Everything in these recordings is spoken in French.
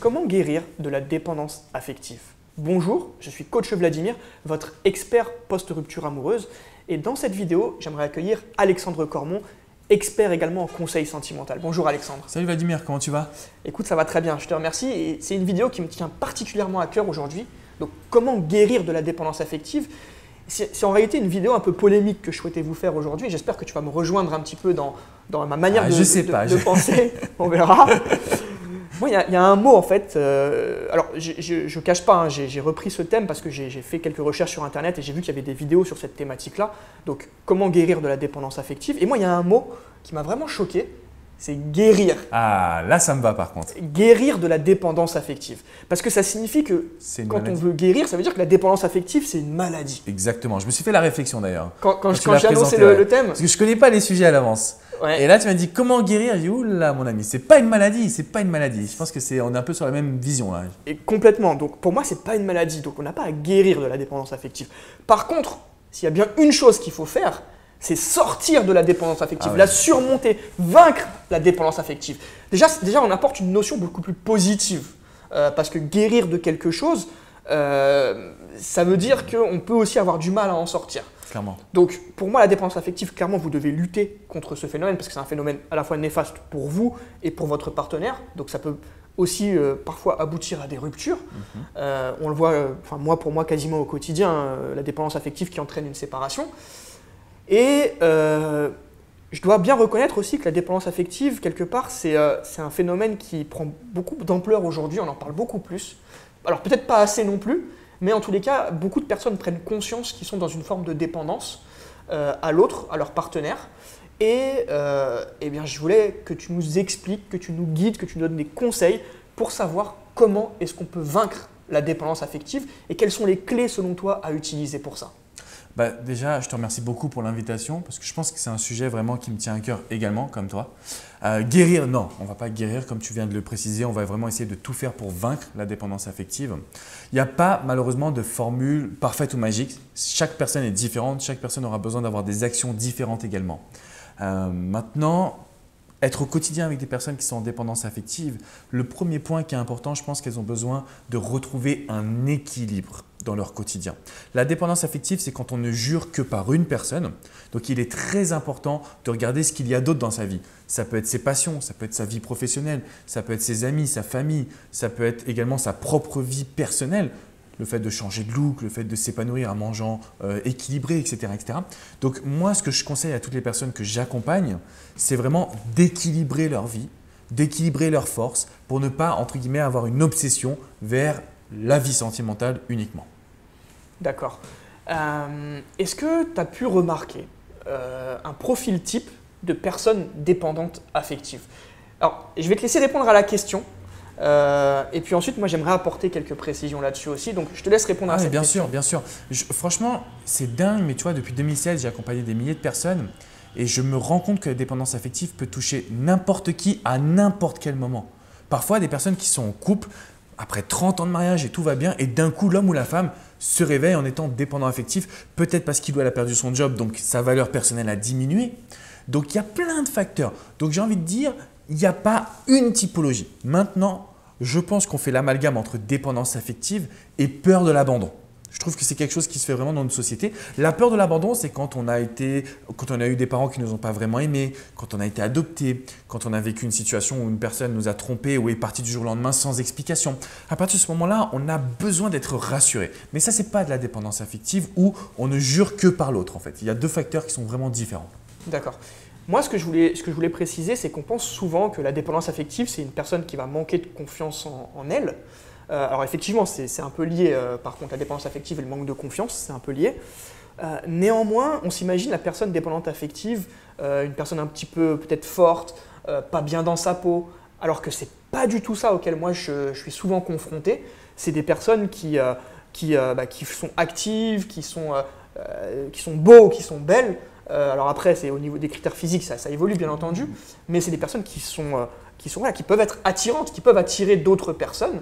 Comment guérir de la dépendance affective? Bonjour, je suis coach Vladimir, votre expert post-rupture amoureuse. Et dans cette vidéo, j'aimerais accueillir Alexandre Cormon, expert également en conseil sentimental. Bonjour Alexandre. Salut Vladimir, comment tu vas? Écoute, ça va très bien, je te remercie. Et c'est une vidéo qui me tient particulièrement à cœur aujourd'hui. Donc, comment guérir de la dépendance affective? C'est en réalité une vidéo un peu polémique que je souhaitais vous faire aujourd'hui. J'espère que tu vas me rejoindre un petit peu dans ma manière de penser. On verra. Moi, il y a un mot en fait. Alors, je ne cache pas, hein, j'ai repris ce thème parce que j'ai fait quelques recherches sur Internet et j'ai vu qu'il y avait des vidéos sur cette thématique-là. Donc, comment guérir de la dépendance affective? Et moi, il y a un mot qui m'a vraiment choqué. C'est guérir. Ah, là, ça me va par contre. Guérir de la dépendance affective. Parce que ça signifie que quand on veut guérir, ça veut dire que la dépendance affective, c'est une maladie. Exactement. Je me suis fait la réflexion d'ailleurs. Quand j'ai annoncé le thème. Parce que je ne connais pas les sujets à l'avance. Ouais. Et là, tu m'as dit comment guérir. J'ai dit, oula, mon ami, c'est pas une maladie, c'est pas une maladie. Je pense on est un peu sur la même vision là. Et complètement. Donc, pour moi, c'est pas une maladie. Donc, on n'a pas à guérir de la dépendance affective. Par contre, s'il y a bien une chose qu'il faut faire, c'est sortir de la dépendance affective, la surmonter, vaincre la dépendance affective. Déjà, on apporte une notion beaucoup plus positive. Parce que guérir de quelque chose, ça veut dire qu'on peut aussi avoir du mal à en sortir. Clairement. Donc, pour moi, la dépendance affective, clairement, vous devez lutter contre ce phénomène parce que c'est un phénomène à la fois néfaste pour vous et pour votre partenaire. Donc, ça peut aussi parfois aboutir à des ruptures. On le voit, pour moi, quasiment au quotidien, la dépendance affective qui entraîne une séparation. Et je dois bien reconnaître aussi que la dépendance affective, quelque part, c'est un phénomène qui prend beaucoup d'ampleur aujourd'hui, on en parle beaucoup plus. Alors peut-être pas assez non plus, mais en tous les cas, beaucoup de personnes prennent conscience qu'ils sont dans une forme de dépendance à l'autre, à leur partenaire. Et bien, je voulais que tu nous expliques, que tu nous guides, que tu nous donnes des conseils pour savoir comment est-ce qu'on peut vaincre la dépendance affective et quelles sont les clés selon toi à utiliser pour ça. Déjà, je te remercie beaucoup pour l'invitation parce que je pense que c'est un sujet vraiment qui me tient à cœur également, comme toi. Guérir, non, on ne va pas guérir comme tu viens de le préciser. On va vraiment essayer de tout faire pour vaincre la dépendance affective. Il n'y a pas malheureusement de formule parfaite ou magique. Chaque personne est différente. Chaque personne aura besoin d'avoir des actions différentes également. Maintenant, être au quotidien avec des personnes qui sont en dépendance affective, le premier point qui est important, je pense qu'elles ont besoin de retrouver un équilibre dans leur quotidien. La dépendance affective, c'est quand on ne jure que par une personne. Donc, il est très important de regarder ce qu'il y a d'autre dans sa vie. Ça peut être ses passions, ça peut être sa vie professionnelle, ça peut être ses amis, sa famille, ça peut être également sa propre vie personnelle. Le fait de changer de look, le fait de s'épanouir en mangeant équilibré, etc., etc. Donc moi, ce que je conseille à toutes les personnes que j'accompagne, c'est vraiment d'équilibrer leur vie, d'équilibrer leurs forces pour ne pas, entre guillemets, avoir une obsession vers la vie sentimentale uniquement. D'accord. Est-ce que tu as pu remarquer un profil type de personne dépendante affective? Alors, je vais te laisser répondre à la question. Et puis ensuite, moi, j'aimerais apporter quelques précisions là-dessus aussi. Donc, je te laisse répondre à cette question. Bien sûr. Franchement, c'est dingue, mais tu vois, depuis 2016, j'ai accompagné des milliers de personnes et je me rends compte que la dépendance affective peut toucher n'importe qui à n'importe quel moment. Parfois, des personnes qui sont en couple, après 30 ans de mariage et tout va bien, et d'un coup, l'homme ou la femme se réveille en étant dépendant affectif, peut-être parce qu'il ou elle a perdu son job, donc sa valeur personnelle a diminué. Donc, il y a plein de facteurs. Donc, j'ai envie de dire, il n'y a pas une typologie. Maintenant, je pense qu'on fait l'amalgame entre dépendance affective et peur de l'abandon. Je trouve que c'est quelque chose qui se fait vraiment dans notre société. La peur de l'abandon, c'est quand on a eu des parents qui ne nous ont pas vraiment aimés, quand on a été adopté, quand on a vécu une situation où une personne nous a trompés ou est partie du jour au lendemain sans explication. À partir de ce moment-là, on a besoin d'être rassuré. Mais ça, ce n'est pas de la dépendance affective où on ne jure que par l'autre en fait. Il y a deux facteurs qui sont vraiment différents. D'accord. Moi, ce que je voulais préciser, c'est qu'on pense souvent que la dépendance affective, c'est une personne qui va manquer de confiance en elle. Alors effectivement, c'est un peu lié, par contre, la dépendance affective et le manque de confiance, c'est un peu lié. Néanmoins, on s'imagine la personne dépendante affective, une personne un petit peu peut-être forte, pas bien dans sa peau, alors que ce n'est pas du tout ça auquel moi je suis souvent confronté. C'est des personnes qui sont actives, qui sont beaux, qui sont belles. Alors après, c'est au niveau des critères physiques, ça évolue bien entendu, mais c'est des personnes qui peuvent être attirantes, qui peuvent attirer d'autres personnes,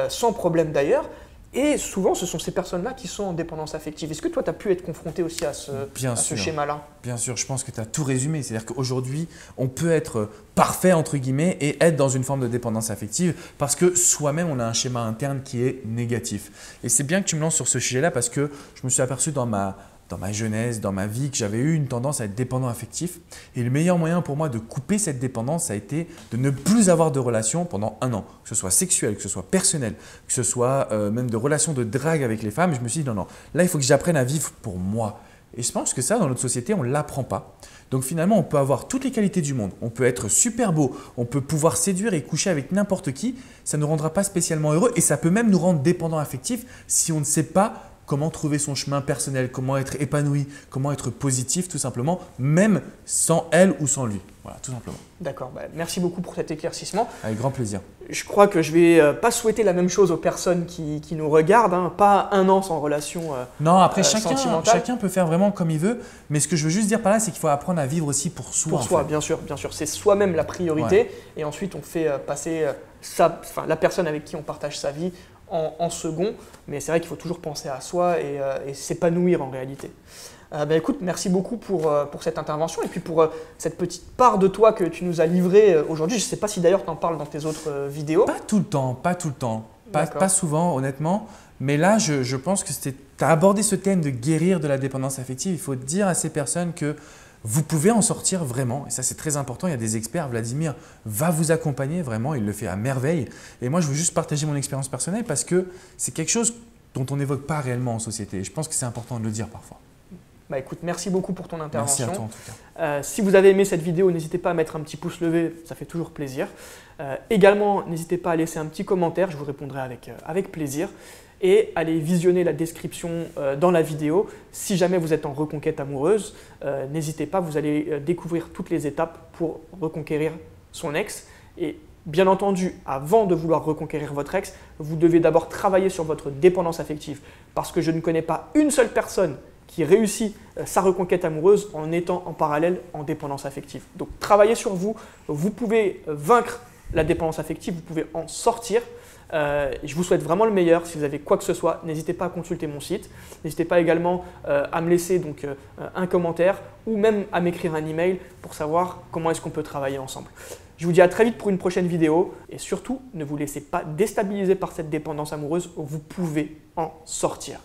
sans problème d'ailleurs. Et souvent, ce sont ces personnes-là qui sont en dépendance affective. Est-ce que toi, tu as pu être confronté aussi à ce schéma-là? Bien sûr, je pense que tu as tout résumé. C'est-à-dire qu'aujourd'hui, on peut être parfait, entre guillemets, et être dans une forme de dépendance affective parce que soi-même, on a un schéma interne qui est négatif. Et c'est bien que tu me lances sur ce sujet-là parce que je me suis aperçu dans ma jeunesse, dans ma vie, que j'avais eu une tendance à être dépendant affectif. Et le meilleur moyen pour moi de couper cette dépendance, ça a été de ne plus avoir de relations pendant 1 an. Que ce soit sexuel, que ce soit personnel, que ce soit même de relations de drague avec les femmes. Je me suis dit non, là il faut que j'apprenne à vivre pour moi. Et je pense que ça, dans notre société, on ne l'apprend pas. Donc finalement, on peut avoir toutes les qualités du monde. On peut être super beau, on peut pouvoir séduire et coucher avec n'importe qui. Ça ne nous rendra pas spécialement heureux et ça peut même nous rendre dépendants affectifs si on ne sait pas comment trouver son chemin personnel, comment être épanoui, comment être positif tout simplement, même sans elle ou sans lui. Voilà, tout simplement. D'accord, merci beaucoup pour cet éclaircissement. Avec grand plaisir. Je crois que je ne vais pas souhaiter la même chose aux personnes qui nous regardent, hein. Pas 1 an sans relation non, après sentimentale. chacun peut faire vraiment comme il veut, mais ce que je veux juste dire par là, c'est qu'il faut apprendre à vivre aussi pour soi. Pour soi, bien sûr. C'est soi-même la priorité et ensuite on fait passer la personne avec qui on partage sa vie en second, mais c'est vrai qu'il faut toujours penser à soi et s'épanouir en réalité. Écoute, merci beaucoup pour cette intervention et puis pour cette petite part de toi que tu nous as livrée aujourd'hui. Je ne sais pas si d'ailleurs tu en parles dans tes autres vidéos. Pas tout le temps, pas souvent honnêtement, mais là je pense que tu as abordé ce thème de guérir de la dépendance affective. Il faut dire à ces personnes que vous pouvez en sortir vraiment, et ça c'est très important, il y a des experts, Vladimir va vous accompagner vraiment, il le fait à merveille. Et moi je veux juste partager mon expérience personnelle parce que c'est quelque chose dont on n'évoque pas réellement en société. Et je pense que c'est important de le dire parfois. Écoute, merci beaucoup pour ton intervention. Merci à toi en tout cas. Si vous avez aimé cette vidéo, n'hésitez pas à mettre un petit pouce levé, ça fait toujours plaisir. Également, n'hésitez pas à laisser un petit commentaire, je vous répondrai avec plaisir. Et allez visionner la description dans la vidéo. Si jamais vous êtes en reconquête amoureuse, n'hésitez pas, vous allez découvrir toutes les étapes pour reconquérir son ex. Et bien entendu, avant de vouloir reconquérir votre ex, vous devez d'abord travailler sur votre dépendance affective. Parce que je ne connais pas une seule personne qui réussit sa reconquête amoureuse en étant en parallèle en dépendance affective. Donc travaillez sur vous, vous pouvez vaincre la dépendance affective, vous pouvez en sortir. Je vous souhaite vraiment le meilleur. Si vous avez quoi que ce soit, n'hésitez pas à consulter mon site. N'hésitez pas également à me laisser un commentaire ou même à m'écrire un email pour savoir comment est-ce qu'on peut travailler ensemble. Je vous dis à très vite pour une prochaine vidéo et surtout, ne vous laissez pas déstabiliser par cette dépendance amoureuse, vous pouvez en sortir.